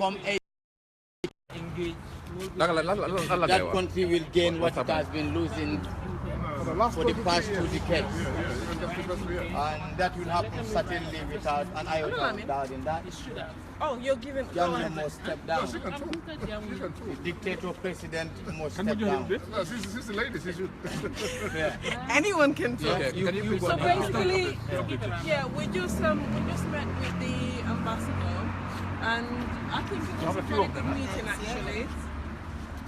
become a engaged, that country will gain what it has been losing for the past 2 decades. And that will happen certainly without an iota of doubt in that. Oh, you're giving... Gambia must step down. The dictator president must step down. No, she's the lady. She should. Yeah. Anyone can talk. Okay. So basically, yeah, we just met with the ambassador, and I think it was a very good meeting actually.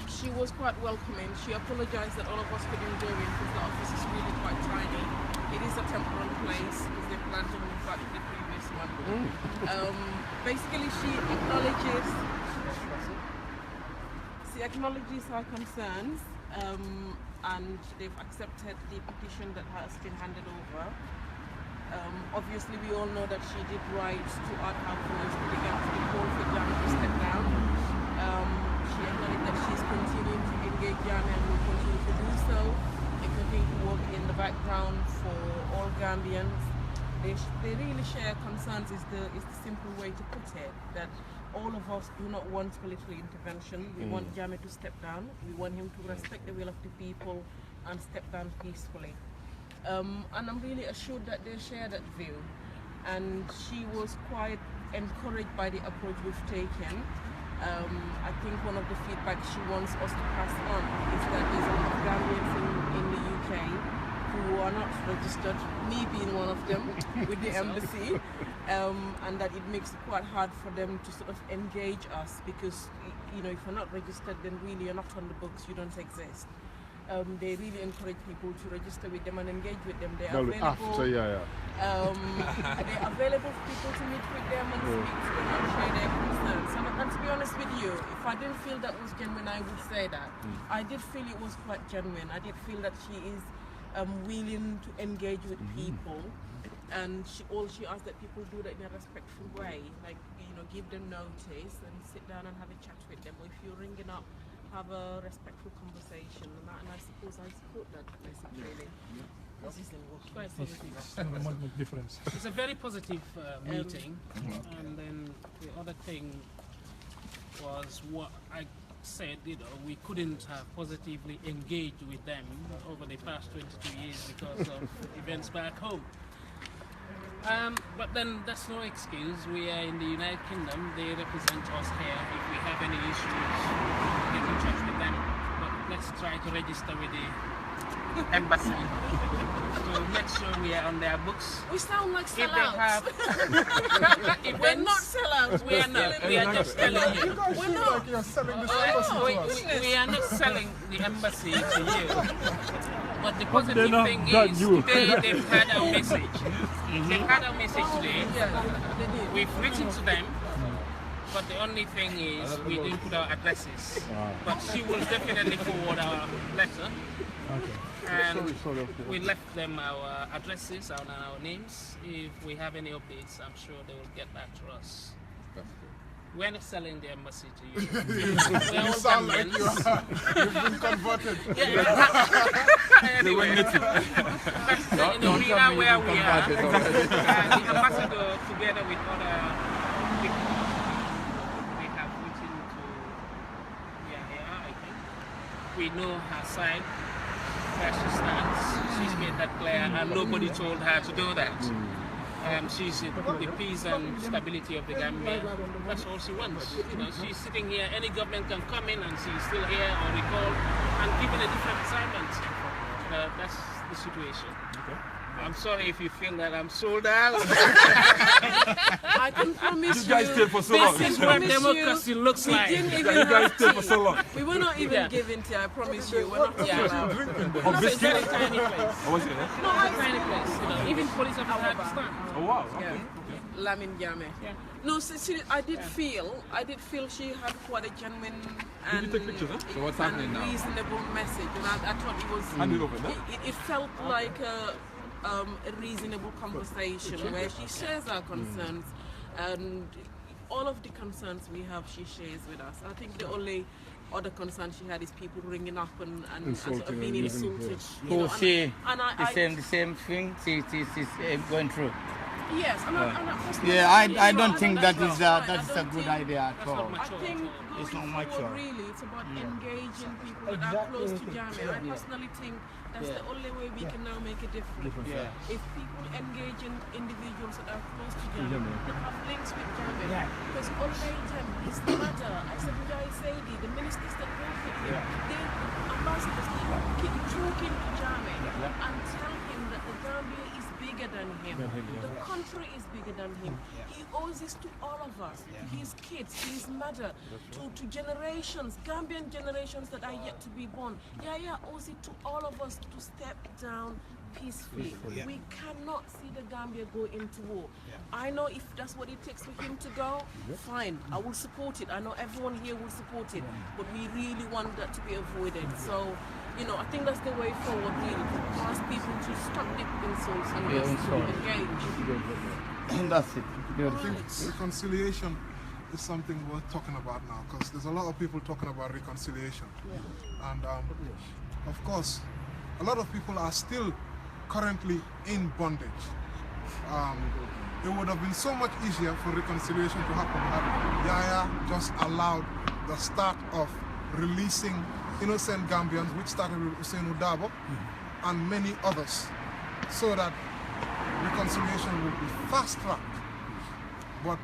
She was quite welcoming. She apologized that all of us couldn't go in because the office is really quite tiny. It is a temporary place because they planned to move back to the previous one. Basically, she acknowledges her concerns, and they've accepted the petition that has been handed over. Obviously, we all know that she did right to add her voice to the call for Ghana to step down. She acknowledged that she's continuing to engage Ghana and will continue to do so, and continue to work in the background for all Gambians. They really share concerns is the simple way to put it, that all of us do not want military intervention. We want Jammeh to step down. We want him to respect the will of the people and step down peacefully. And I'm really assured that they share that view. And she was quite encouraged by the approach we've taken. I think one of the feedback she wants us to pass on is that there's a lot of Gambians in the UK who are not registered, me being one of them, with the embassy, and that it makes it quite hard for them to sort of engage us because, you know, if you're not registered, then really you're not on the books, you don't exist. They really encourage people to register with them and engage with them. They are available. They're available for people to meet with them and speak to them and share their concerns. And to be honest with you, if I didn't feel that was genuine, I would say that. I did feel it was quite genuine. I did feel that she is willing to engage with people, and all she asks that people do that in a respectful way, like, you know, give them notice and sit down and have a chat with them, or if you're ringing up, have a respectful conversation, and I suppose I support that message really. Quite positive. It's a very positive meeting, and then the other thing was what I said, you know, we couldn't have positively engaged with them over the past 22 years because of events back home. But then that's no excuse. We are in the United Kingdom. They represent us here. If we have any issues, get in touch with them. But let's try to register with the embassy to make sure we are on their books. We sound like sellouts. If they have events, we're not sellouts. We are not. We are just telling you. You guys feel like you're selling this embassy to us. We are not selling the embassy to you. But the positive thing is, today they've had our message. They've had our message today. We've written to them. But the only thing is, we didn't put our addresses. But she will definitely forward our letter. And we left them our addresses and our names. If we have any updates, I'm sure they will get back to us. We're not selling the embassy to you. We're all sound like you've been converted. Anyway, we are where we are. The ambassador, together with other people, we have written to I think. We know her side, where she stands. She's made that clear, and nobody told her to do that. She's the peace and stability of the Gambia. That's all she wants. You know, she's sitting here. Any government can come in, and she's still here or recall and given a different assignment. That's the situation. Okay. I'm sorry if you feel that I'm sold out. I can promise you guys stayed for so long. This is what democracy looks like. You guys stayed for so long. We were not even giving tea, I promise you. We're not allowed. It's a very tiny place. Oh, was it? No, it's a tiny place. You know, even police have had to stand. Oh, wow. Okay. Yeah. Lamin Jammeh. Yeah. No, I did feel she had quite a genuine and So what's happening now? reasonable message, and I thought it was. Hand it over now. It felt like a reasonable conversation where she shares our concerns, and all of the concerns we have, she shares with us. I think the only other concern she had is people ringing up and sort of being insulted. Who see the same thing she's going through. Yes, and I Yeah, I don't think that is a good idea at all. I think It's not going mature. forward, really, it's about engaging people that are close to Gambia. I personally think that's the only way we can now make a difference. If people engage in individuals that are close to Gambia, that have links with Gambia. Because Olmeitem, his mother, Asabuja Saidi, the ministers that work with him, the ambassadors, they keep talking to Gambia and tell him that the Gambia is bigger than him. The country is bigger than him. He owes this to all of us, to his kids, to his mother, to generations, Gambian generations that are yet to be born. Yaya owes it to all of us to step down peacefully. We cannot see the Gambia go into war. I know if that's what it takes for him to go, fine, I will support it. I know everyone here will support it, but we really want that to be avoided. So, you know, I think that's the way forward, really, to ask people to stop the insults and engage. That's it. I think reconciliation is something worth talking about now, because there's a lot of people talking about reconciliation. And of course, a lot of people are still currently in bondage. It would have been so much easier for reconciliation to happen had Yaya just allowed the start of releasing innocent Gambians, which started with Hussein Udabo and many others, so that reconciliation would be fast-tracked. But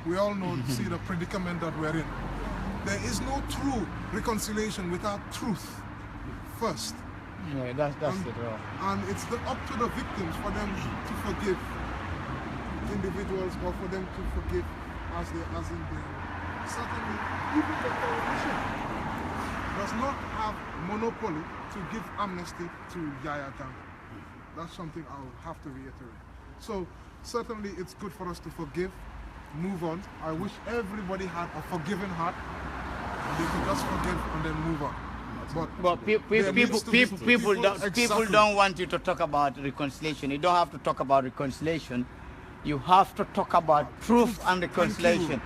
we all know, see the predicament that we're in. There is no true reconciliation without truth first. Yeah, that's it. And it's up to the victims for them to forgive individuals, or for them to forgive as in them. Certainly, even the coalition does not have monopoly to give amnesty to Yaya Jammeh. That's something I'll have to reiterate. So certainly it's good for us to forgive, move on. I wish everybody had a forgiving heart, and they could just forgive and then move on. But people don't want you to talk about reconciliation. You don't have to talk about reconciliation. You have to talk about truth and reconciliation.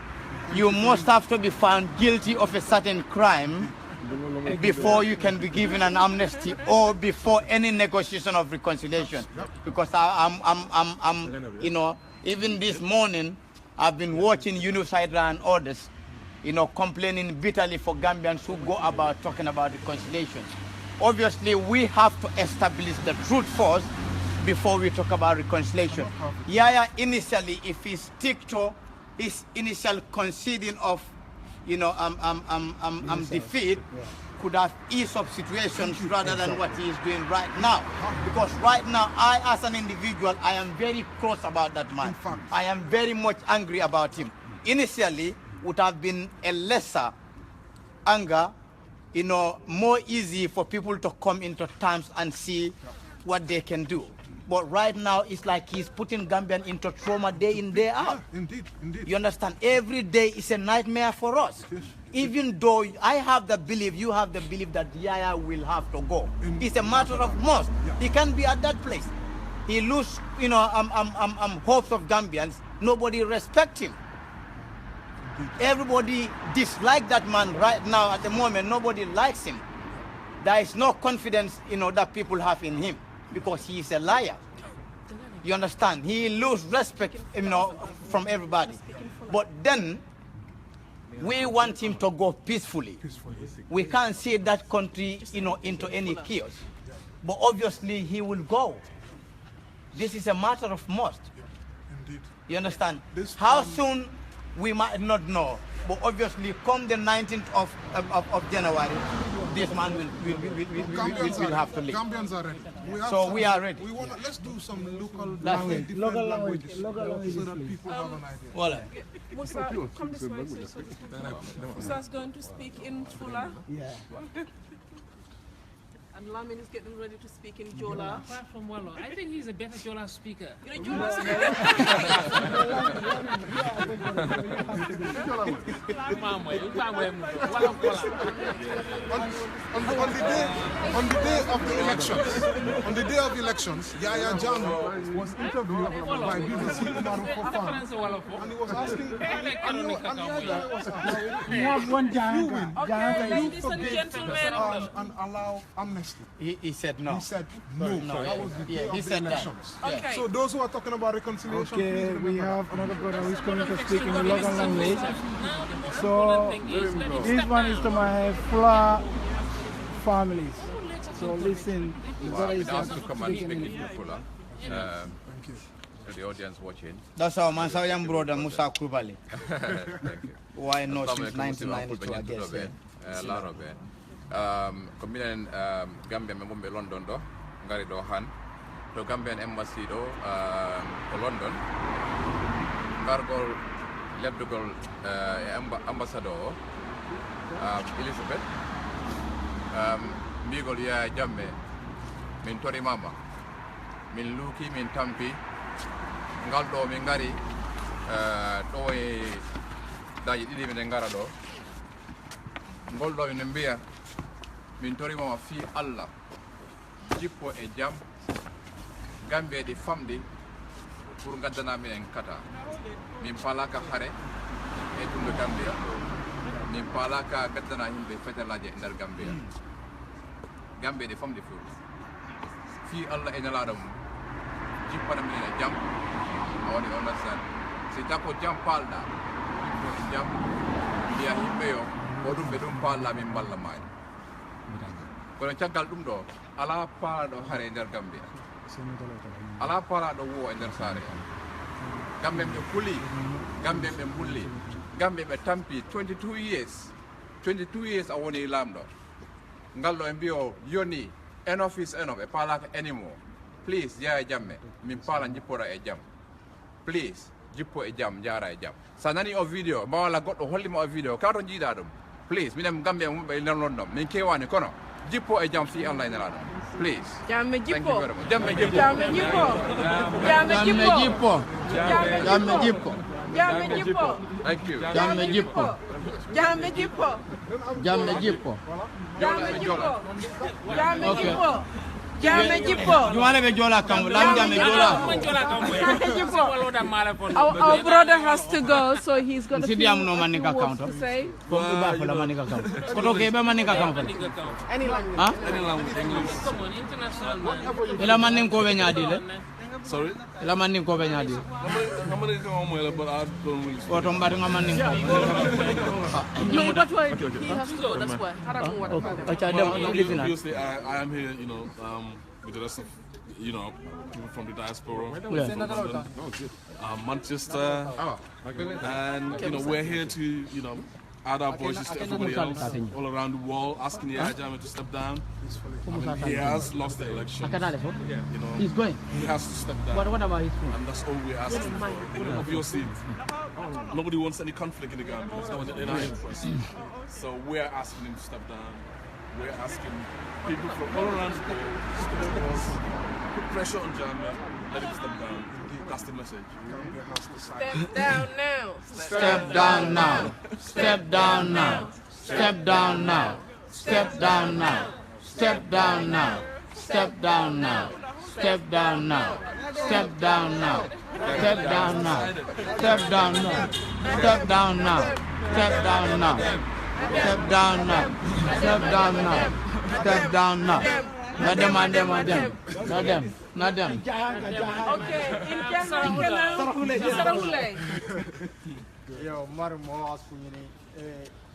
You must have to be found guilty of a certain crime before you can be given an amnesty, or before any negotiation of reconciliation. Because I'm you know, even this morning I've been watching Unified and others, you know, complaining bitterly for Gambians who go about talking about reconciliation. Obviously, we have to establish the truth first before we talk about reconciliation. Yaya initially, if he stick to his initial conceding of, you know, defeat, could have eased up situations rather than what he is doing right now. Because right now, I as an individual, I am very cross about that man. I am very much angry about him. Initially, would have been a lesser anger, you know, more easy for people to come into terms and see what they can do. But right now, it's like he's putting Gambian into trauma day in, day out. Yeah, indeed. You understand? Every day is a nightmare for us. Yes. Even though I have the belief, you have the belief that Yaya will have to go. It's a matter of must. He can't be at that place. He lose, you know, hopes of Gambians. Nobody respect him. Everybody dislike that man right now at the moment. Nobody likes him. There is no confidence, you know, that people have in him, because he is a liar. You understand? He lose respect, you know, from everybody. But then we want him to go peacefully. We can't see that country, you know, into any chaos. But obviously he will go. This is a matter of must. Indeed. You understand? How soon we might not know, but obviously come the 19th of January, this man will have to leave. Gambians are ready. We are ready. We want. Let's do some local languages, so that people have an idea. Voilà. Musa, come this way. Musa's going to speak in Fula. Yeah. And Lamin is getting ready to speak in Jola. Apart from Wallo, I think he's a better Jola speaker. You're a Jola speaker? On the day of elections, Yaya Jammeh was interviewed by BBC Umaru Fofana, and he was asking, You have one you giant. win, Okay, you ladies and forgive gentlemen. and allow amnesty. honestly. He said no. He said no. That was the day he of the said that. elections. Okay. So those who are talking about reconciliation, Okay, please we remember have another brother who is coming to speak in the local language. So this one is to my Fula families. So listen, the brother is asked to come and speaking speak in in Fula. Thank you. To the audience watching. That's our man, our young brother Musa Kubali. Thank you. Why not since 1992, I guess. Larobe. Kombinen Gambia me gombe London do ngari do han to Gambian embassy do to London ngargol lebdugol ambassador Elizabeth mbigol ya jamme min tori mama min luki min tampi ngal do min ngari do e daji didi min ngara do ngol do min mbiya min tori mama fi Allah jippo e jam Gambia di famdi pour gaddana min en kata min palaka hare e dunde Gambia min palaka gaddana himbe fetelaje e nder Gambia Gambia di famdi fu fi Allah e nalaɗo mum jippana min e jam awoni understand si tako jam palɗa jippo e jam mbiya himɓe yo ko ɗum ɓe ɗum palla min balla maani kono caggal ɗum ɗo ala paalaɗo hare e nder Gambia ala paalaɗo wo e nder saare Gambe ɓe kuli Gambe ɓe mbulli Gambe ɓe tampi 22 years a woni lamɗo ngal ɗo e mbiyo yoni enough is enough e paalaka anymore please jeeya e jamme min paala jippoɗa e jam please jippo e jam jara e jam sa nani o vidéo mbawala goɗɗo hollima o vidéo kaw to jiiɗa ɗum please minen Gambe mumɓe nder London min kewani kono jippo e jam fi Allah e nelaɗo please Jamme jippo. jamme jippo Jamme jippo. Jamme jippo. Jamme jippo. Jamme jippo. thank you Jamme jippo. Jamme jippo. Jamme jippo. Jamme jippo. Jamme jippo. Jamme jippo. You want to jola kam? Lam jamme jola. Our brother has to go, so he's going to Sidi am no manika count. to say Ko ba fala manika count. Ko ke ba manika count. any language. Ha? Any language, English. International man. Ila manin ko be nyaadi le. Sorry? Ila manin ko be nyaadi. I'm going to go home, but I don't really Ko to mbari ngamanin ko. No, but why he has to go, that's why. I don't know what about Acha dem living. Obviously, I am here, with the rest of, people from the diaspora, Yeah. from London, Manchester, and we're here to, add our voices to everybody else all around the world, asking the Ajami to step down. I mean, he has lost the election. He's going. He has to step down. What about his phone? And that's all we're asking for. Obviously, nobody wants any conflict in the Gambia. It's not in our interest. So we're asking him to step down. We're asking people from all around the world to step us, put pressure on Gambia, let him step down. That's the message. Step down now. Step down now. Step down now. Step down now. Step down now. Step down now. Step down now. Step down now. Step down now. Step down now. Step down now. Step down now. Step down now. Step down now. Step down now. Step down now. Not them. Not them. Not them. Okay, in Sarahule. Yo, Maru mo asku ni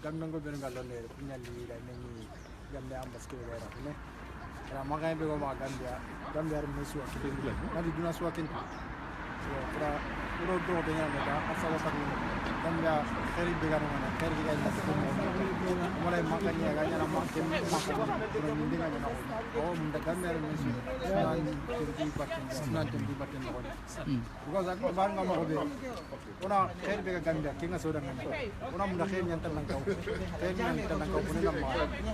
Gambian go bengal lo ne punyali la ni Gambia ambaske wera ne. Ra magai be go ma Gambia mesu akide ni. Nadi duna su akin. Yo, tra ro do de nyame da asala sakni. Gambia kheri be garo na kheri ga ila ko mo. Mala makani ga nyana makke makko. Ro ni dinga na ko. O munda Gambia mesu. Nan tembi batten ko. Because ak bar nga ma ko be. Una kheri be ga Gambia kinga so da ngana. Una munda kheri nyanta nang ko. Kheri nyanta nang ko punin ma.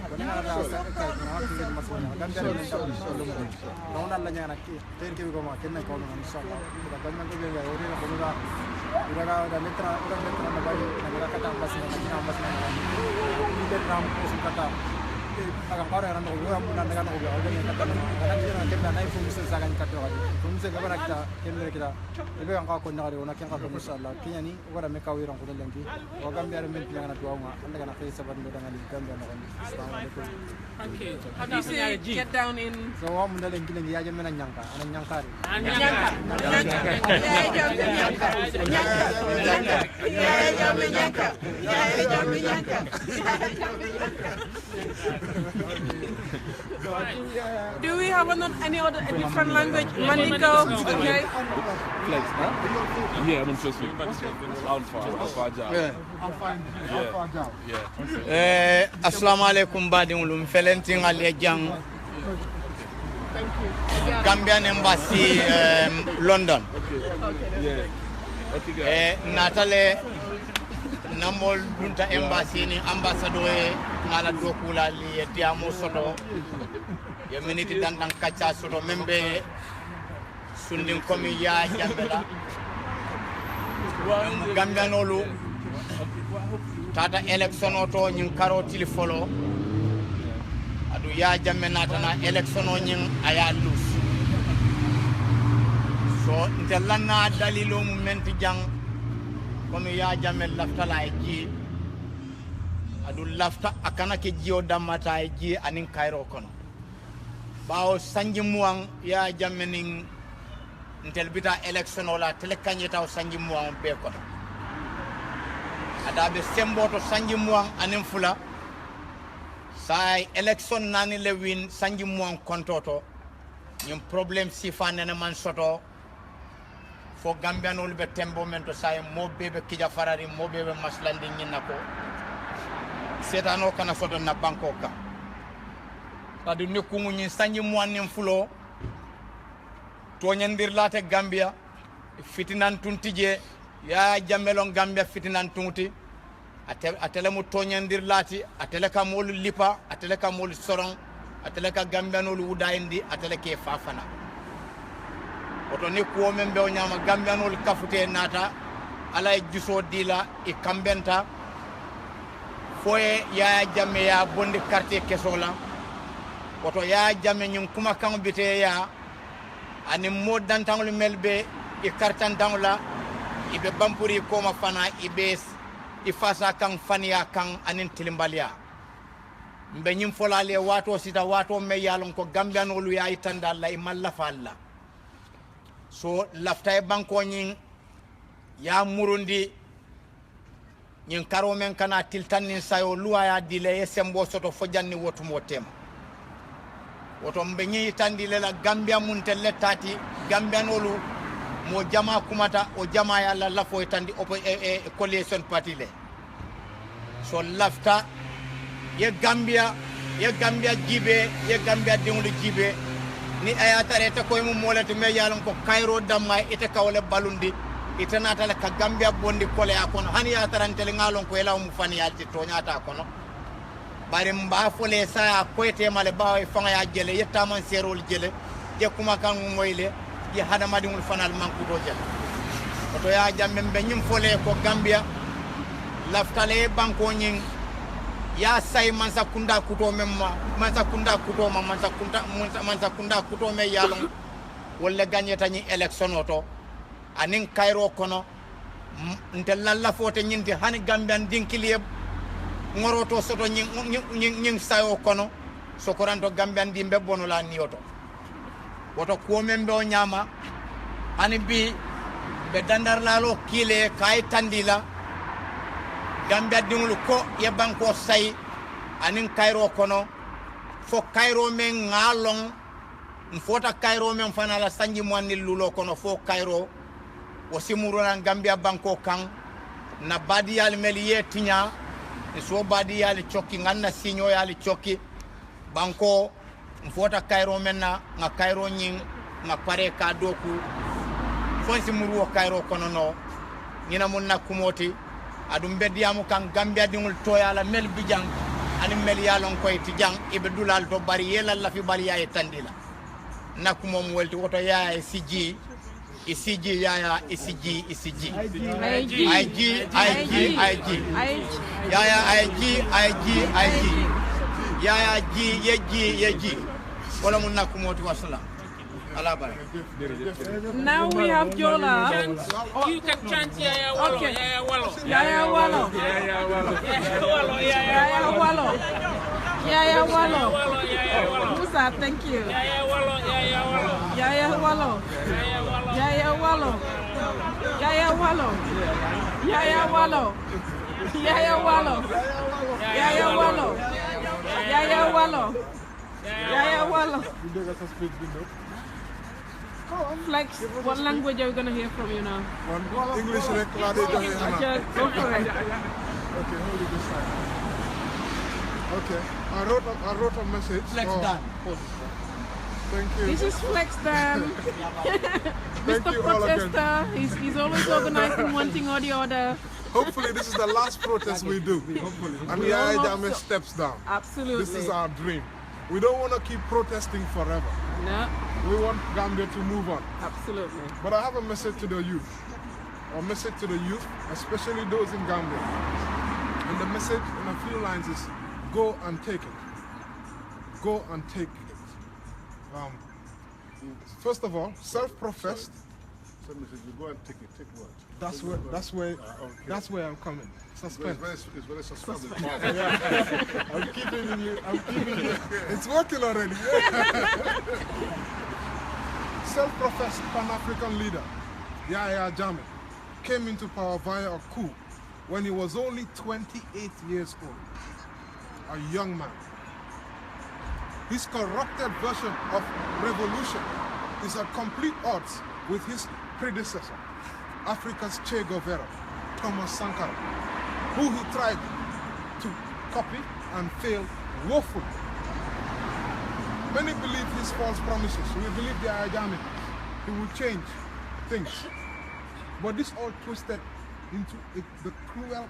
Ko na ra sa ka na kinga ma so na. Gambia no na la nyana ki. Kheri ke ko ma kinna ko na inshallah. Da Gambia ko be ga ori na ko da uraga da letra na bai na kata ambas na ambas na ni de ram ko kata akan karo ran ko wa mun nan daga no ga ne kan kan jira ke na nai fu musa sagan ka to ga fu musa ga bara kita kemre kita ebe kan ka ko na ga na kan ka ko inshallah kinya ni wala me ka wi ran ko lengi o Gambia re men tianga na to nga anda kana fe saban do dangali Gambia no kan assalamu alaikum. Okay, how do you say get down in so wa mun lengi lengi ya jemme na nyanka ana nyankari Do we have any other different language? Mandingo, okay. Flex, huh? Yeah, I'm interested. Alpha job. Yeah. Assalamu alaikum badingulum felenting ale jang. Gambian Embassy, London. Natale Namol Dunta Embassy ni ambassador ngala dokula li diamo soto ye miniti dandan kacha soto membe sundin komi ya jambela Gambian olu tata election oto nyin karo tilifolo adu ya jamme natana election o nyin aya lus so ntelana dalilo mumenti jang kono ya jamme laftala e ji adu lafta akana ke jio damata e ji anin kairo kono bawo sanji muang ya jamme nin ntel bita election ola tele kanyeta o sanji muang be kono adabe semboto sanji muang anin fula sai election nani le win sanji muang kontoto nyum problem sifane na man soto fo Gambian ol be tembo mento sai mo bebe kija farari mo bebe maslandi nyina ko setano kana soto na banko ka tadu ne kungu nyi sanji muang nim fulo to nyandir late Gambia fitinan tuntije ya jamelon Gambia fitinan tunti atele mo tonyandir lati atele ka mol lipa atele ka mol soron atele ka Gambianol wudayndi atele ke fafana oto ni ko men be o nyama Gambianol kafute nata ala e juso dila e kambenta foye ya jamme ya bondi quartier kesola oto ya jamme nyum kuma kan bite ya ani modan tangol melbe e kartan tangla ibe bampuri ko ma fana ibe ifasa kan fania kan anin tilimbalia mbe nyim folale wato sita wato me yalon ko Gambianolu ya itanda Allah e malla falla so lafta e banko nyin ya murundi nyin karo men kana tiltanin sayo luwa ya dile e sembo soto fojanni wotu motema woto mbe nyi tandile la Gambia mun telle tati Gambianolu mo jama kumata o jama ya la lafo tandi coalition party le so lafta ye Gambia jibe ye Gambia dingulu jibe ni ayatare ta koy mo molati me yalon ko Cairo damma ite kawle balundi ite natale ka Gambia bondi kole akono hani ya tarantele ngalon ko ela mu fani yalti to nyata kono bare mba fole sa koyte male bawo fanga ya jele yetta man serol jele je kuma kan moyle ye hadamadi ngul fanal manku do jele to ya jamme be nyum fole ko Gambia laftale banko nyin ya say mansa kunda kuto memma mansa kunda kuto ma mansa kunda kuto me yalon wala gagneta ni election oto anin Cairo kono ntel lalla fote nyinti hani Gambian dinkiliye ngoroto soto nyin sayo kono sokoranto Gambian dimbe bonola ni oto woto ko membe o nyama ani bi be dandar lalo kile kay tandila Gambia dingulu ko ye banko say anin Cairo kono fo Cairo men ngalong mfota Cairo men fanala sanji mwanni lulo kono fo Cairo o simurona Gambia banko kan na badi yal meliye tinya so badi yal chokki nganna sinyo yal chokki banko mfota Cairo men na nga Cairo nyin nga pare ka doku fo simuru Cairo kono no nyina mun nakumoti adum beddiamu kan Gambia dingul toyala mel bijang ani mel yalon koy ti jang ibe dulal to bari yela la fi bali yaay tandila nakumo mo welti woto yaay siji isiji yaya isiji yaya IG ya ji wala mun nakumoti wassalam. Now we have Jola. You can chant Yaya Wallo. Okay. Yaya Wallo. Yaya Wallo. Yaya Wallo. Yaya Wallo. Yaya Wallo. Yaya Wallo. Musa, thank you. Yaya Wallo. Yaya Wallo. Yaya Wallo. Yaya Wallo. Yaya Wallo. Yaya Wallo. Yaya Wallo. Yaya Wallo. Yaya Wallo. Yaya Wallo. Flex, what language are we going to hear from you now? English, Go for it. Okay, hold it this side. Okay, I wrote a message. Flex Dan. Thank you. This is Flex Dan. Thank Mr. you all again. Protester. He's always organizing one thing or the other. Hopefully this is the last protest we do. And We all Yaya hope Jammeh so. steps down. Absolutely. This is our dream. We don't want to keep protesting forever. No, We want Gambia to move on. absolutely. But I have a message to the youth. A message to the youth, especially those in Gambia. And the message in a few lines is, go and take it. Go and take it. First of all, self-professed. Go and take it. Take what? That's where I'm coming. Suspense. It's very suspenseful. I'm keeping you. It's working already. Self-professed Pan-African leader Yaya Jammeh came into power via a coup when he was only 28 years old, a young man. His corrupted version of revolution is at complete odds with his predecessor, Africa's Che Guevara, Thomas Sankara, who he tried to copy and failed woefully. Many believe his false promises. We believe the Yaya Jammeh, he will change things. But this all twisted into the cruel,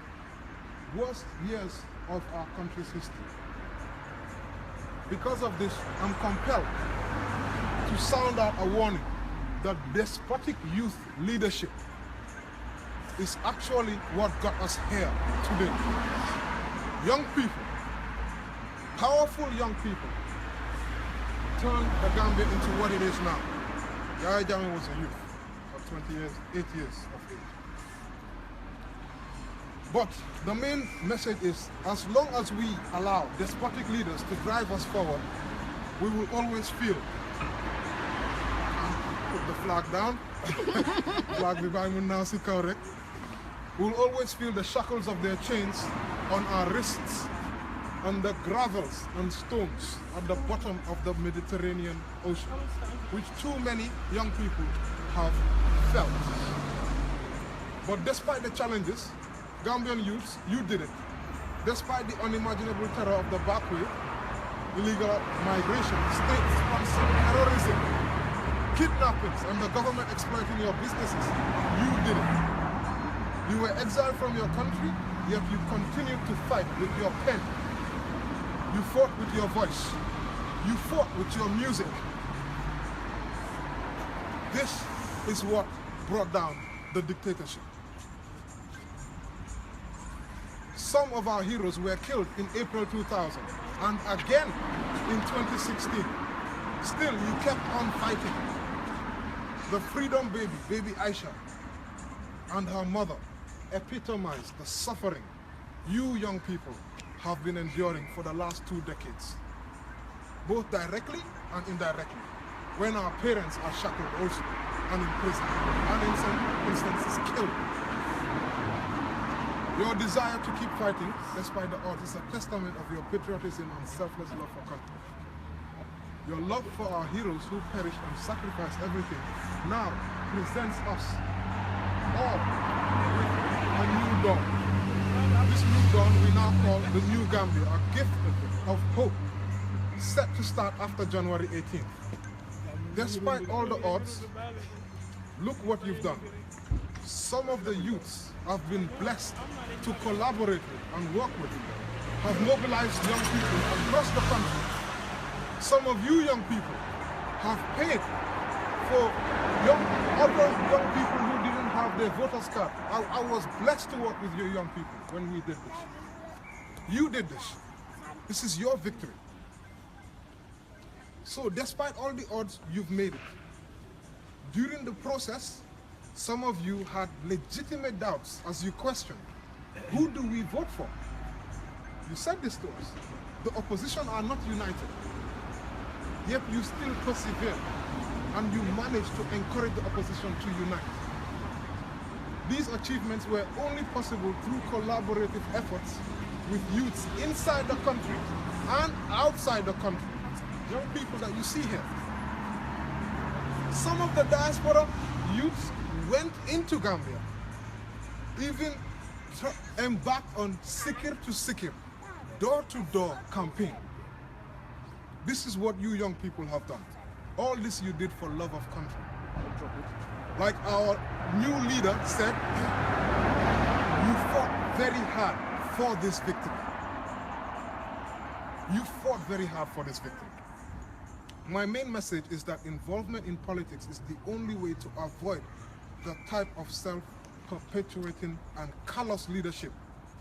worst years of our country's history. Because of this, I'm compelled to sound out a warning that despotic youth leadership is actually what got us here today. Young people, powerful young people, turned the Gambia into what it is now. Yaya Jammeh was a youth of 8 years of age. But the main message is, as long as we allow despotic leaders to drive us forward, we will always feel. Put the flag down. Flag revival now, correct. We'll always feel the shackles of their chains on our wrists, on the gravels and stones at the bottom of the Mediterranean Ocean, which too many young people have felt. But despite the challenges, Gambian youths, you did it. Despite the unimaginable terror of the back wave, illegal migration, state-sponsored terrorism, kidnappings, and the government exploiting your businesses, you did it. You were exiled from your country, yet you continued to fight with your pen. You fought with your voice. You fought with your music. This is what brought down the dictatorship. Some of our heroes were killed in April 2000 and again in 2016. Still, you kept on fighting. The freedom baby, baby Aisha, and her mother epitomized the suffering you young people have been enduring for the last 2 decades, both directly and indirectly, when our parents are shackled also and imprisoned, and in some instances killed. Your desire to keep fighting, despite the odds, is a testament of your patriotism and selfless love for country. Your love for our heroes who perished and sacrificed everything now presents us all with a new dawn. This new dawn we now call the New Gambia, a gift of hope set to start after January 18th. Despite all the odds, look what you've done. Some of the youths have been blessed to collaborate with and work with, have mobilized young people across the country. Some of you young people have paid for other young people who didn't have their voter's card. I was blessed to work with you young people when we did this. You did this. This is your victory. So despite all the odds, you've made it. During the process, some of you had legitimate doubts as you questioned, who do we vote for? You said this to us. The opposition are not united. Yet you still persevere and you managed to encourage the opposition to unite. These achievements were only possible through collaborative efforts with youths inside the country and outside the country. Young people that you see here. Some of the diaspora youths went into Gambia, even embarked on Sikir to Sikir, door-to-door campaign. This is what you young people have done. All this you did for love of country. Like our new leader said, you fought very hard for this victory. You fought very hard for this victory. My main message is that involvement in politics is the only way to avoid the type of self-perpetuating and callous leadership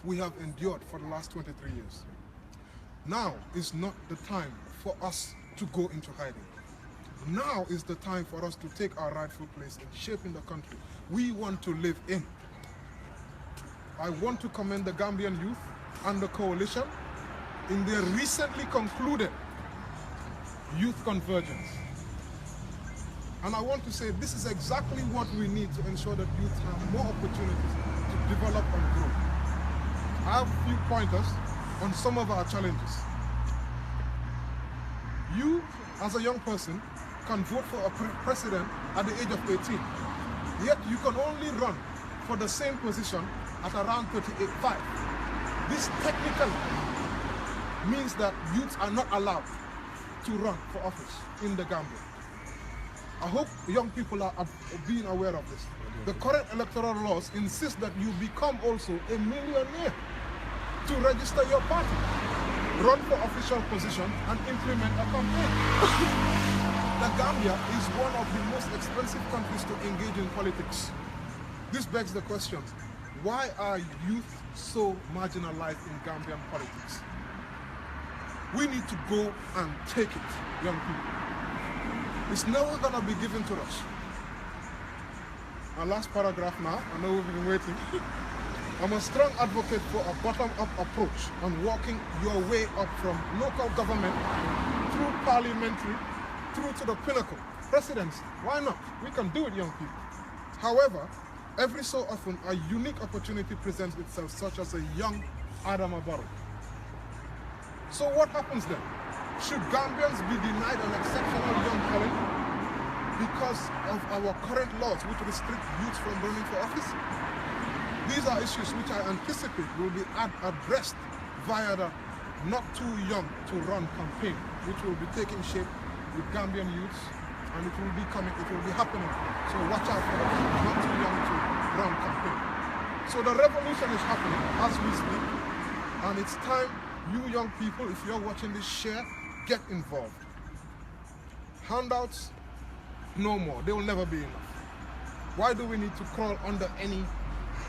we have endured for the last 23 years. Now is not the time for us to go into hiding. Now is the time for us to take our rightful place in shaping the country we want to live in. I want to commend the Gambian youth and the coalition in their recently concluded youth convergence. And I want to say this is exactly what we need to ensure that youth have more opportunities to develop and grow. I have a few pointers on some of our challenges. You, as a young person, can vote for a president at the age of 18. Yet you can only run for the same position at around 38-5. This technically means that youths are not allowed to run for office in the Gambia. I hope young people are being aware of this. The current electoral laws insist that you become also a millionaire to register your party, run for official position, and implement a campaign. The Gambia is one of the most expensive countries to engage in politics. This begs the question, why are youth so marginalized in Gambian politics? We need to go and take it, young people. It's never gonna be given to us. Our last paragraph now, I know we've been waiting. I'm a strong advocate for a bottom-up approach on walking your way up from local government through parliamentary, through to the pinnacle. Presidency, why not? We can do it, young people. However, every so often, a unique opportunity presents itself, such as a young Adama Barrow. So what happens then? Should Gambians be denied an exceptional young talent because of our current laws which restrict youth from running for office? These are issues which I anticipate will be addressed via the Not Too Young to Run campaign, which will be taking shape with Gambian youths, and it will be happening. So watch out for the Not Too Young to Run campaign. So the revolution is happening as we speak, and it's time you young people, if you're watching this, share, get involved. Handouts, no more. They will never be enough. Why do we need to crawl under any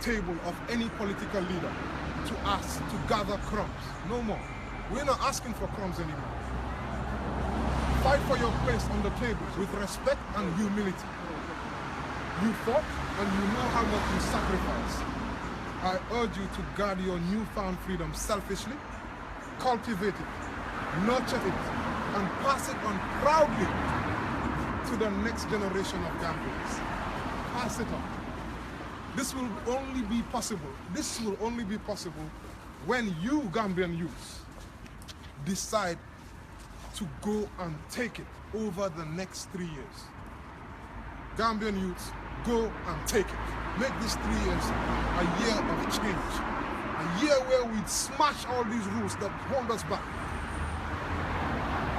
table of any political leader to ask to gather crumbs? No more. We're not asking for crumbs anymore. Fight for your place on the table with respect and humility. You fought and you know how much you sacrificed. I urge you to guard your newfound freedom selfishly, cultivate it, nurture it, and pass it on proudly to the next generation of Gambians. Pass it on. This will only be possible when you Gambian youths decide to go and take it over the next 3 years. Gambian youths, go and take it. Make this 3 years a year of change. A year where we smash all these rules that hold us back.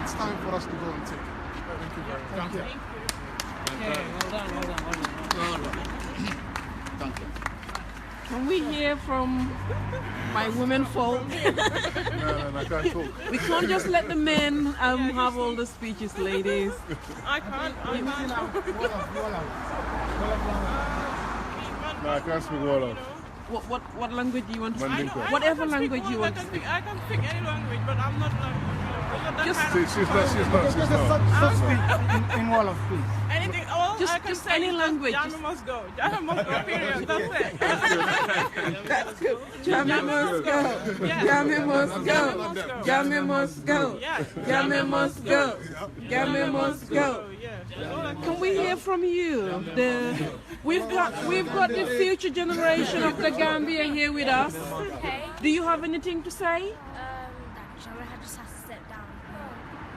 It's time for us to go and take it. Thank you very much. Thank you. Well done. Thank you. Can we hear from my women folk? No, I can't talk. We can't just let the men have all the speeches, ladies. I can't. No, I can't speak Wolof. What language do you want to speak? Mandinka. Whatever language you want to speak. I can speak any language, but I'm not Just She's not. In wall of peace. anything. All I can just say any is language. Jammeh must go. Jammeh must go. Period. That's it. That's good. Jammeh must go. Jammeh must go. Jammeh must go. Yeah. Jammeh must go. Jammeh must go. Yeah. Can we hear from you? We've got the future generation of the Gambia here with us. Okay. Do you have anything to say? That Jammeh just has to step down.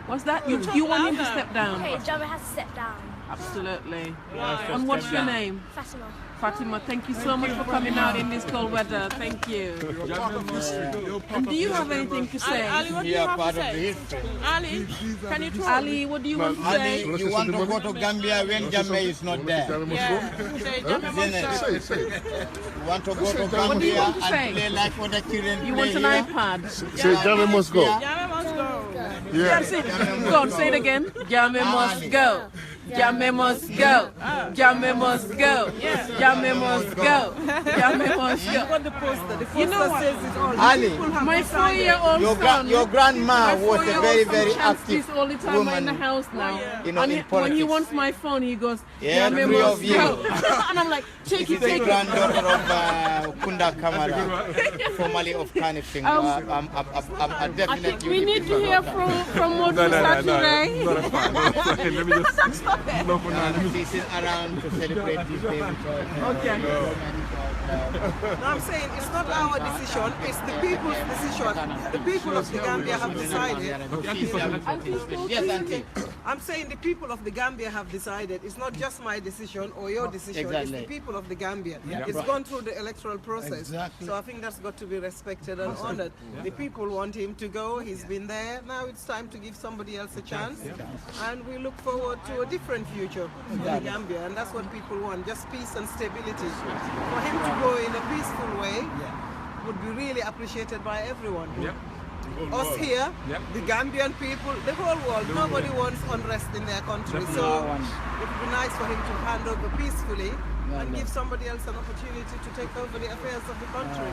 What's that? You want him to step down? Okay, Jammeh has to step down. Absolutely. And what's your name? Fatima. Fatima, thank you so much for coming out in this cold weather. Thank you. You're part of history. And do you have anything to say? Ali, what do you You are have part to of the say? history. Ali, can you talk? Ali, what do you want to Ali, say? you want to go to Gambia when Jammeh is not there. Yeah. Say Jammeh must go. Say. You want to go to What do you Gambia want to and say? play like what the children You play want an here? iPad? Say Jammeh must go. Jammeh must go. Yeah. That's it. Go on, say it again. Jammeh must go. Jammeh must go. Jammeh must go. Jammeh must go. Jammeh must go. Got the poster. The You know poster what? says it all. Ali, My 4-year-old son. your grandma was a very, very chants active this all the time. We're in the woman. house now. You know, And in when he politics. wants my phone, he goes, Yeah, Jammeh three must of you. go. And I'm like, take She's it, the take it. granddaughter of Kunda Kamara, formerly of Kanifing. I'm definitely. We need to hear from what No, today. not a fan. Let me just. Stop it. No, for now. This is around to celebrate this day because Okay. No, I'm saying it's not our decision, it's the people's decision. The people of the Gambia have decided. Yes, Auntie. I'm saying the people of the Gambia have decided. It's not just my decision or your decision. Exactly. It's the people of the Gambia. Yeah. It's Right. gone through the electoral process. Exactly. So I think that's got to be respected and honored. The people want him to go. He's been there. Now it's time to give somebody else a chance. And we look forward to a different future for the Gambia. And that's what people want, just peace and stability. For him to go in a peaceful way would be really appreciated by everyone. Us here, the Gambian people, the whole world, nobody wants unrest in their country. So it would be nice for him to hand over peacefully and give somebody else an opportunity to take over the affairs of the country.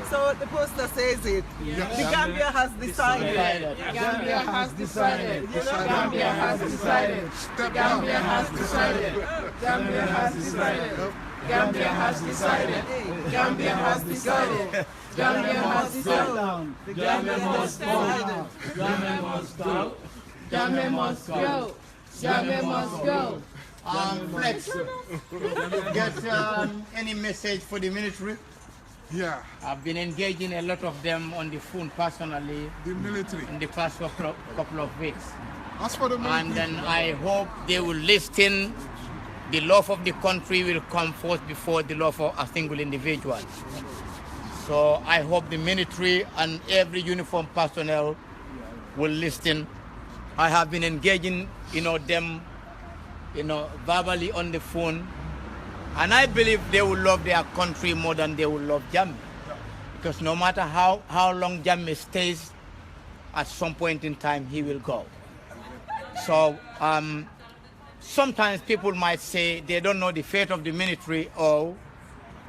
So the poster says it. The Gambia has decided. Gambia has decided. You know, Gambia has decided. Gambia has decided. Gambia has decided. Gambia has decided. Gambia has decided. Gambia has decided. The Gambia has decided. Gambia must go. Gambia must go. Gambia must go. Flex, get any message for the military? Yeah, I've been engaging a lot of them on the phone personally the military. in the past couple of weeks. As for the And military, then I hope they will listen. The love of the country will come first before the love of a single individual. So I hope the military and every uniformed personnel will listen. I have been engaging, them, verbally on the phone. And I believe they will love their country more than they will love Jammeh. Because no matter how long Jammeh stays, at some point in time he will go. So sometimes people might say they don't know the fate of the military or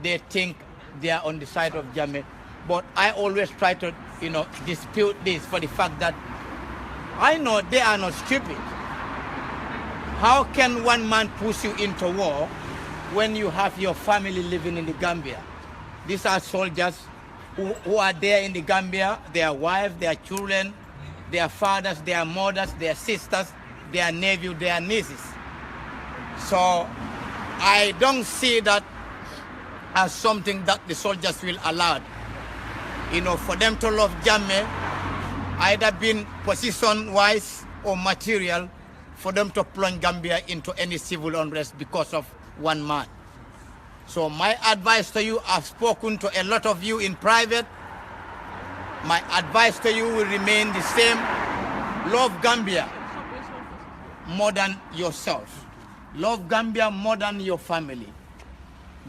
they think they are on the side of Jammeh. But I always try to, dispute this for the fact that I know they are not stupid. How can one man push you into war when you have your family living in the Gambia? These are soldiers who are there in the Gambia, their wives, their children, their fathers, their mothers, their sisters, their nephews, their nieces. So I don't see that as something that the soldiers will allow. For them to love Jammeh, either being position-wise or material, for them to plunge Gambia into any civil unrest because of one man. So my advice to you, I've spoken to a lot of you in private. My advice to you will remain the same. Love Gambia more than yourself. Love Gambia more than your family.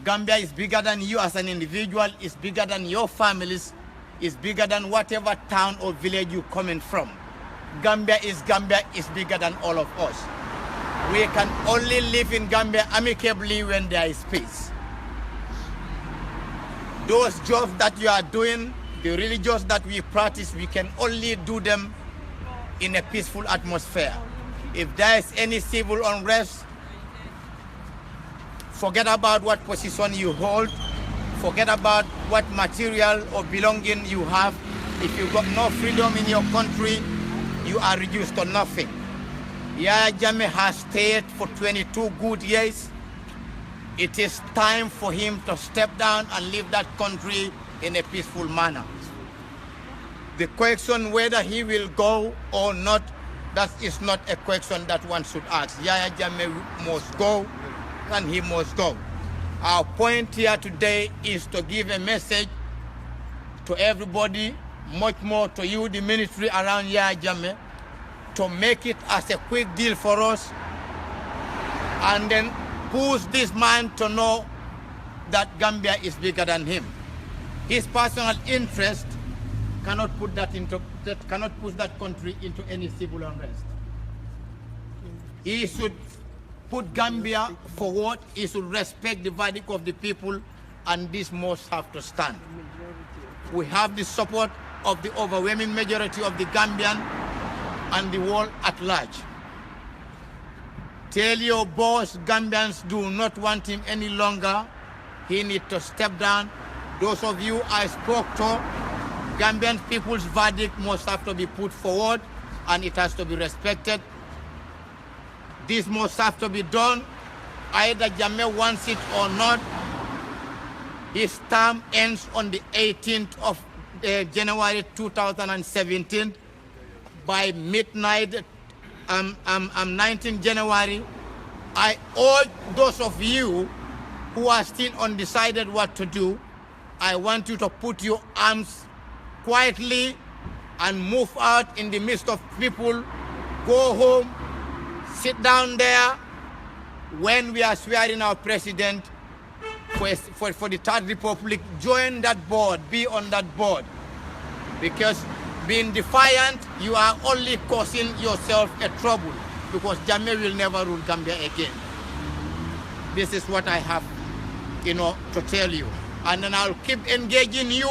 Gambia is bigger than you as an individual, it's bigger than your families, it's bigger than whatever town or village you're coming from. Gambia is bigger than all of us. We can only live in Gambia amicably when there is peace. those jobs that you are doing, the religious that we practice, we can only do them in a peaceful atmosphere. If there is any civil unrest, forget about what position you hold, forget about what material or belonging you have. If you got no freedom in your country, you are reduced to nothing. Yaya Jammeh has stayed for 22 good years. It is time for him to step down and leave that country in a peaceful manner. The question whether he will go or not, that is not a question that one should ask. Yaya Jammeh must go, and he must go. Our point here today is to give a message to everybody, much more to you, the ministry around Yaya Jammeh, to make it as a quick deal for us, and then push this man to know that Gambia is bigger than him. His personal interest cannot push that country into any civil unrest. He should put Gambia forward. He should respect the verdict of the people, and this must have to stand. We have the support of the overwhelming majority of the Gambian and the world at large. Tell your boss Gambians do not want him any longer. He needs to step down. Those of you I spoke to, Gambian people's verdict must have to be put forward, and it has to be respected. This must have to be done. Either Jammeh wants it or not. His term ends on the 18th of January 2017. By midnight, 19 January, I urge those of you who are still undecided what to do, I want you to put your arms quietly and move out in the midst of people. Go home, sit down there. When we are swearing our president for the Third Republic, join that board, be on that board. Because being defiant, you are only causing yourself a trouble, because Jammeh will never rule Gambia again. This is what I have, to tell you. And then I'll keep engaging you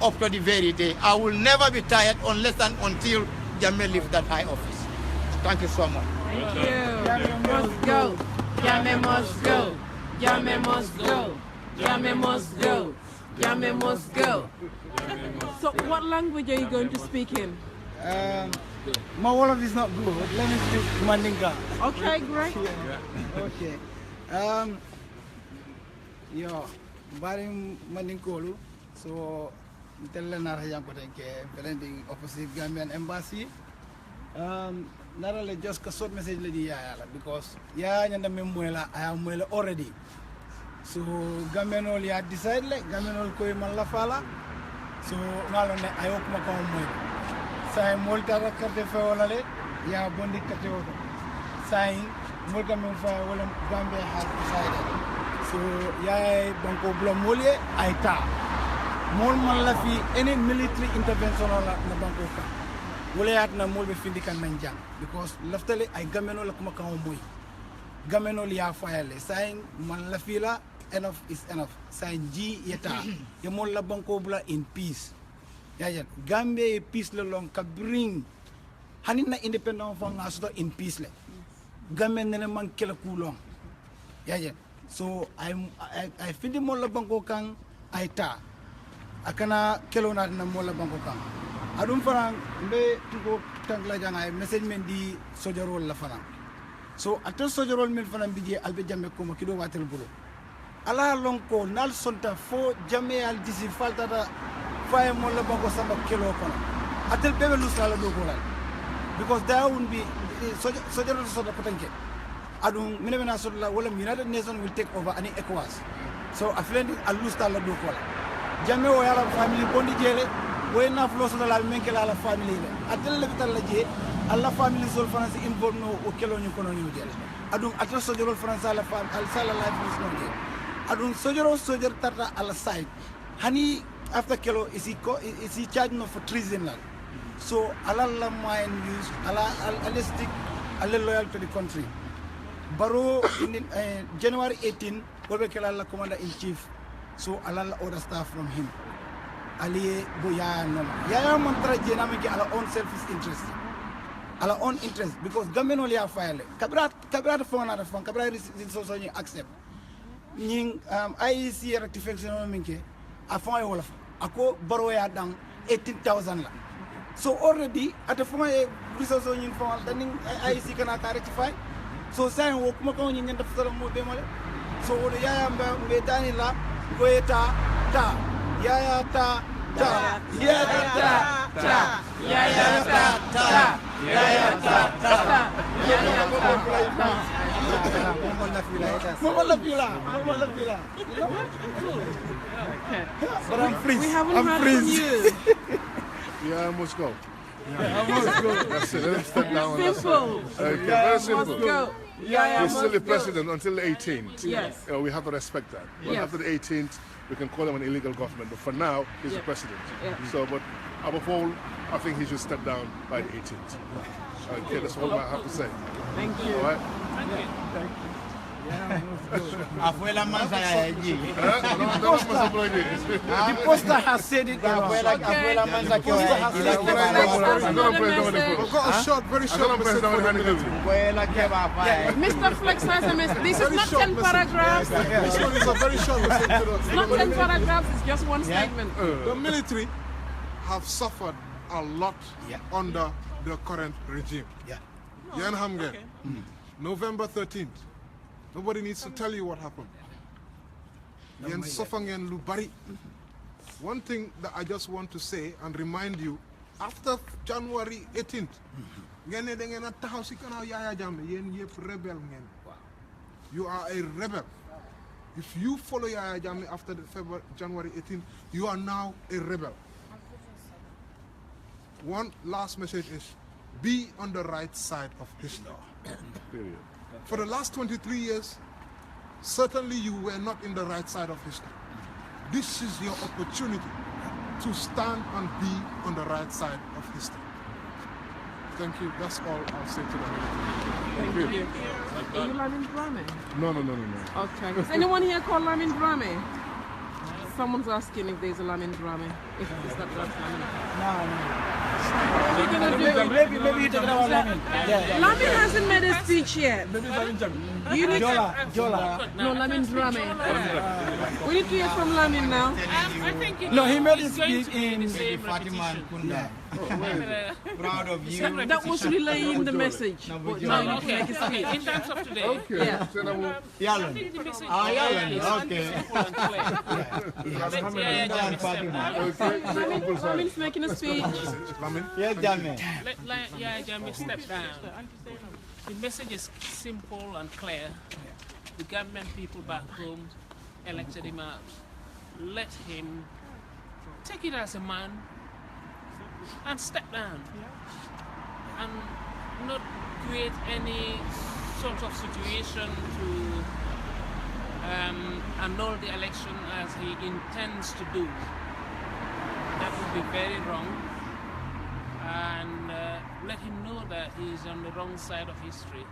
up to the very day. I will never be tired unless and until Jammeh leaves that high office. Thank you so much. Thank you. Jammeh must go. Jammeh must go. Jammeh must go. Jammeh must go. Jammeh must go. So what language are you going to speak in? My Wolof is not good. Let me speak Mandinka. Okay, great. Okay. Yo, bari Mandinkolu. So, tell na hayang ko ke presenting opposite Gambian embassy. Narale just a short message le di yala, because ya nyanda memuela I am well already. So Gambian all ya decide le Gambian all koy man la fala. So ngalon ne ayok ma ko moy. Say molta rakate fe wala le ya bondi kate woto. Say molta men fa wala Gambia has decided. So ya banko blo molye aita. Mol man la fi any military intervention la banko ka. Wala na mol be findi kan nanjang, because laftale ay Gambian la kuma kan moy. Gambian ya fayale. Say man la fi la enough is enough. Sanji yeta. Yamol la banko bula in peace. Yeah. Gambia peace le long ka bring. Hanin na independent fa nga in peace le. Gambia nene man kela kulong. Yeah. So I findi mol la banko kang aita. Akana kelo na mol la banko kang. Adum farang mbe tuko tangla jangay message men di sojarol la farang. So atel sojarol men farang bije albe Jammeh ko makido watel bulo. Ala lonko nal sonta fo Jammeh al disi falta da faye mo la banko samba kelo kono atel bebe lusala do ko because there won't be sojarol so da potenke adun minena so la wala United Nations will take over any ECOWAS. So aflendi al lusala do ko Jammeh o yala family bondi jele way na flo so la menke la family le atel le bital la je alla family sol france involve no o kelo ñu kono ñu jele adun atel sojarol france la fam al sala la police no jele adun sojar tata ala side hani after kelo is he charged no for treason. So ala la mind use ala stick ala loyal to the country. Baro in January 18 gobe kela la commander in chief So a lot of other stuff from him. Ali bo Yaya Noma. Yaya Montara Jena make our own selfish interest. Our own interest because government only have file. Kabra phone out of phone. Kabra resource only accept. Ning IEC rectification on minke. A phone all of. Ako borrow ya down 18,000 la. So already at the phone resource only phone. Then IEC can rectify. So saying work mo ko nyin def solo mo demole. So the Yaya mbetani la goeta ta. Yaya ta ta. Yaya ta ta. Yaya ta ta. Yaya ta ta. Mama love you la. But I'm freeze. We haven't heard from you. Yeah, I must go. I must go. That's it. Let him step down. That's it. Simple. Okay, very simple. Must go. He's still the president until the 18th. Yes. We have to respect that. But Yes. after the 18th, we can call him an illegal government. But for now, he's the president. Yeah. So, but above all, I think he should step down by the 18th. Okay, that's all I have to say. Thank you. All right? Afuela mansa ya ji. The poster has said it. Afuela mansa ke wa I've got a short, very short message for the military. Afuela ke ba fa. Mr. Flex has a message. This is not 10 paragraphs. This one is a very short message to It's not 10 paragraphs, it's just one statement. The military have suffered a lot under the current regime. Yan Hamgen, November 13th. Nobody needs to tell you what happened. Yan Sofangen Lubari. One thing that I just want to say and remind you, after January 18th, you are a rebel. If you follow Yaya Jammeh after the January 18th, you are now a rebel. One last message is, be on the right side of history. Period. For the last 23 years, certainly you were not in the right side of history. This is your opportunity to stand and be on the right side of history. Thank you. That's all I'll say to the military. Thank you. Are you Lamin Drame? No. Okay. Is anyone here called Lamin Drame? Someone's asking if there's a Lamin Drame. Is that Lamin? What are you gonna do? Maybe you talking about Lamin. Lamin hasn't made a speech yet. You need Jola. No, Lamin Drame. We need to hear from Lamin now. I think No, he made his going speech to be in the same Fatima and Kunda. Proud of you. That was relaying the message. But now you need to make a Okay, in speech. terms of today, Okay. Yeah. I think the message Yalan, is okay. simple and clear. Let Yaya Jammeh step down. Lamin's making a speech. Yes, Jammeh. Let Yaya Jammeh step down. The message is simple and clear. The Gambian people back home elected him out. Let him take it as a man and step down and not create any sort of situation to annul the election as he intends to do. That would be very wrong, and let him know that he is on the wrong side of history.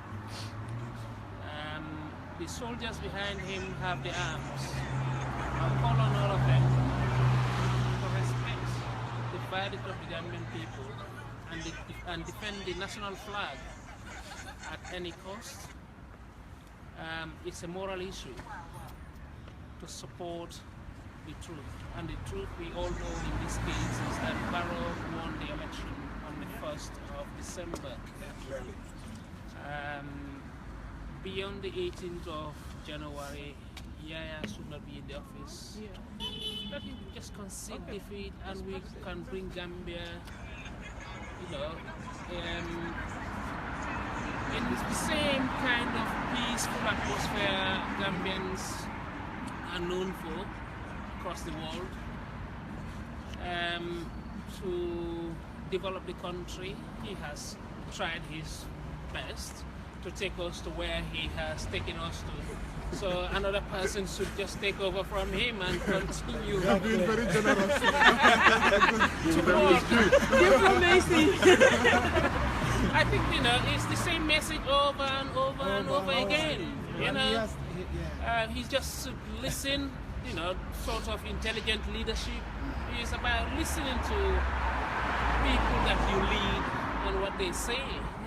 The soldiers behind him have the arms. I'll call on all of them to respect the verdict of the Gambian people and defend the national flag at any cost. It's a moral issue to support the truth. And the truth we all know in this case is that Barrow won the election on the 1st of December. Beyond the 18th of January, Yaya should not be in the office. Let him just concede defeat and we can bring Gambia, in the same kind of peaceful atmosphere Gambians are known for across the world, to develop the country. He has tried his best to take us to where he has taken us to. So another person should just take over from him and continue. You are being very generous. Diplomacy. I think, it's the same message over and over and over again. He just should listen sort of intelligent leadership. It's about listening to people that you lead and what they say,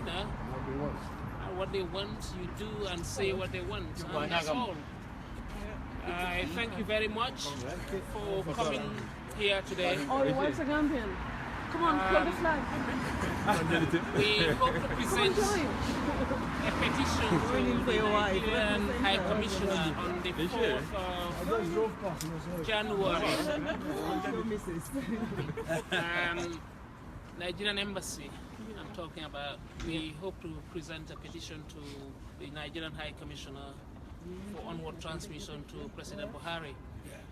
and what they want, you do and say what they want. And that's all. I thank you very much for coming here today. Oh, you want a Gambian? Come on, plug the flag. We hope to present a petition to the Nigerian High Commissioner on the 4th of January. Nigerian Embassy, I'm talking about. We hope to present a petition to the Nigerian High Commissioner for onward transmission to President Buhari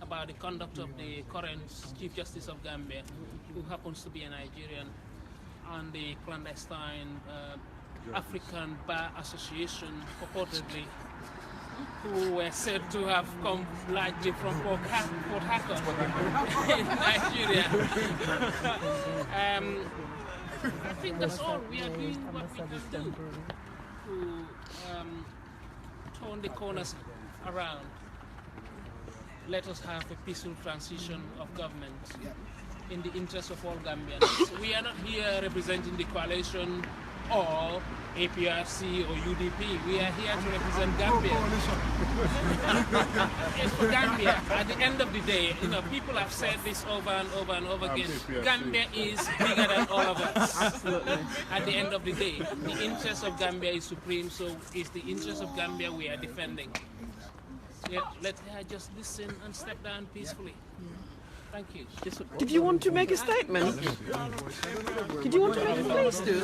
about the conduct of the current Chief Justice of Gambia, who happens to be a Nigerian, and the clandestine African Bar Association, purportedly, who were said to have come largely from Port Harcourt in Nigeria. I think that's all. We are doing what we can do to turn the corners around. Let us have a peaceful transition of government in the interest of all Gambians. We are not here representing the coalition or APRC or UDP. We are here to represent Gambia. It's for Gambia. At the end of the day, people have said this over and over and over again. Gambia is bigger than all of us. At the end of the day, the interest of Gambia is supreme, so it's the interest of Gambia we are defending. Let her just listen and step down peacefully. Thank you. Did you want to make a statement? Did you want to make a please do?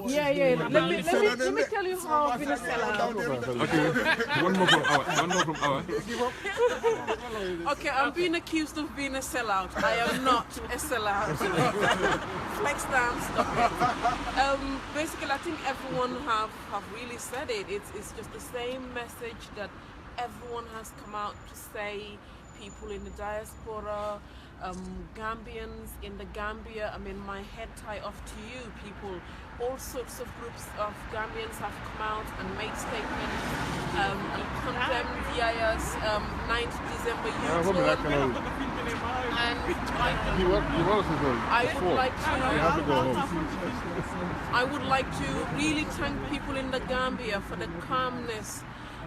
Yeah. Let me tell you how I've been a sellout. Okay, one more from our. Okay, I'm being accused of being a sellout. I am not a sellout. Flex down, stop it. Basically, I think everyone have really said it. It's just the same message that everyone has come out to say. People in the diaspora, Gambians in the Gambia. I mean, my head tie off to you, people. All sorts of groups of Gambians have come out and made statements and condemned Yaya's 9th December youth. And I would like to really thank people in the Gambia for the calmness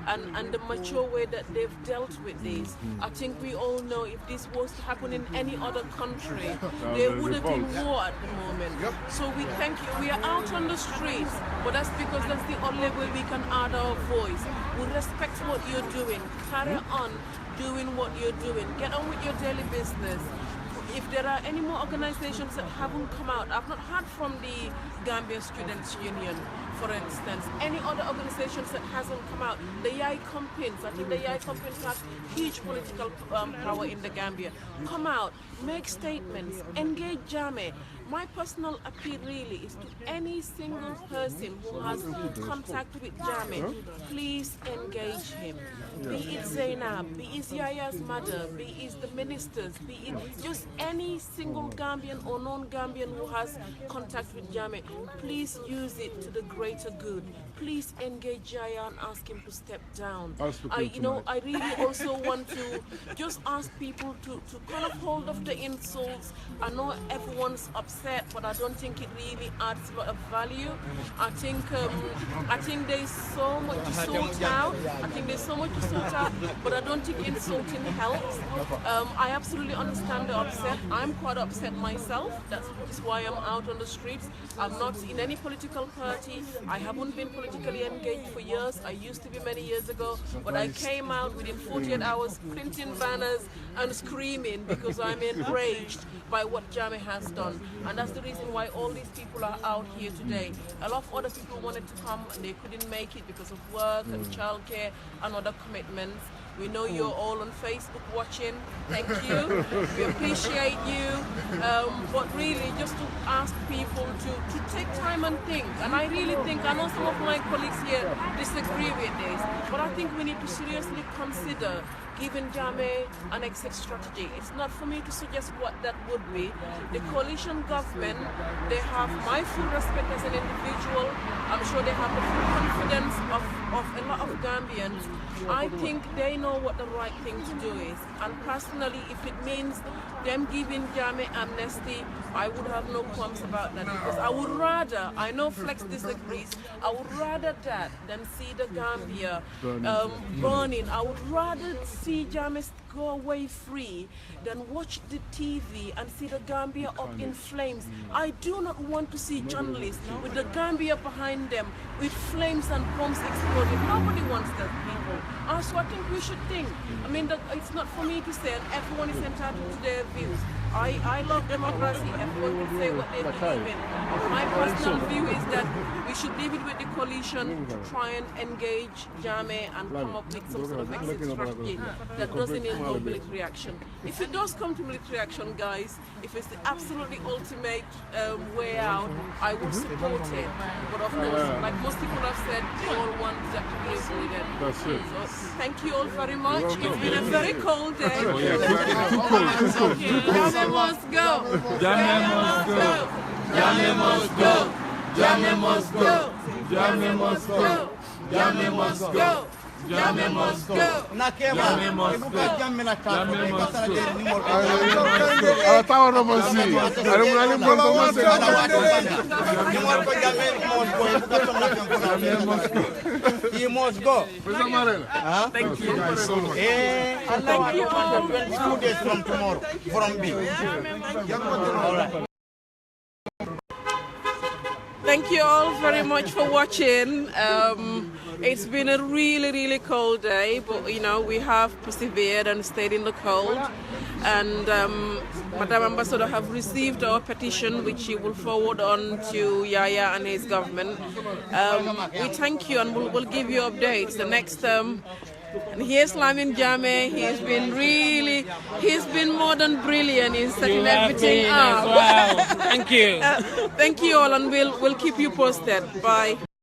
and the mature way that they've dealt with this. I think we all know if this was to happen in any other country, there would have been war at the moment. So we thank you. We are out on the streets, but that's because that's the only way we can add our voice. We respect what you're doing. Carry on doing what you're doing. Get on with your daily business. If there are any more organizations that haven't come out, I've not heard from the Gambia Students Union, for instance, any other organizations that hasn't come out. The Yai Compins, I think the Yai Compins have huge political power in the Gambia. Come out, make statements, engage Jame. My personal appeal really is to any single person who has contact with Jame, please engage him. Be it Zainab, be it Yaya's mother, be it the ministers, be it just any single Gambian or non-Gambian who has contact with Jame, please use it to the greater good. Please engage Yaya and ask him to step down. I really also want to just ask people to kind of hold off the insults. I know everyone's upset, but I don't think it really adds a lot of value. I think there's so much to sort out. But I don't think insulting helps. I absolutely understand the upset. I'm quite upset myself. That's why I'm out on the streets. I'm not in any political party. I haven't been politically engaged for years. I used to be many years ago, but I came out within 48 hours printing banners and screaming because I'm enraged by what Jame has done. And that's the reason why all these people are out here today. A lot of other people wanted to come and they couldn't make it because of work and childcare and other commitments. We know you're all on Facebook watching. Thank you. We appreciate you. But really, just to ask people to take time and think. And I really think, I know some of my colleagues here disagree with this, but I think we need to seriously consider giving Jammeh an exit strategy. It's not for me to suggest what that would be. The coalition government, they have my full respect as an individual. I'm sure they have the full confidence of a lot of Gambians. I think they know what the right thing to do is. And personally, if it means them giving Jammeh amnesty, I would have no qualms about that, because I would rather, I know Flex disagrees, I would rather that than see the Gambia burning. I would rather see Jammeh go away free than watch the TV and see the Gambia up in flames. I do not want to see journalists with the Gambia behind them with flames and bombs exploding. Nobody wants that, people. So I think we should think. I mean, it's not for me to say, and everyone is entitled to their views. I love democracy. Everyone can say what they believe in. My personal view is that we should leave it with the coalition to try and engage Jammeh and come up with some sort of exit strategy that doesn't involve military action. If it does come to military action, guys, if it's the absolutely ultimate way out, I would support it. But of course, like most people have said, they all want that to be avoided. That's it. So thank you all very much. It's been a very cold day. Jammeh must go. Jammeh must go. Jammeh must go. Jammeh must go. Jammeh must go. Jammeh must go. Jammeh must go. Jammeh must go. Jammeh must go. He must go. Thank you. Thank you all. 22 days from tomorrow, from me. All right. Thank you all very much for watching. It's been a really cold day, but you know, we have persevered and stayed in the cold. And Madam Ambassador have received our petition, which he will forward on to Yaya and his government. We thank you, and we'll give you updates. The next and here's Lamin Jammeh. He's been more than brilliant in setting everything up. Wow. Thank you. Thank you all, and we'll keep you posted. Bye.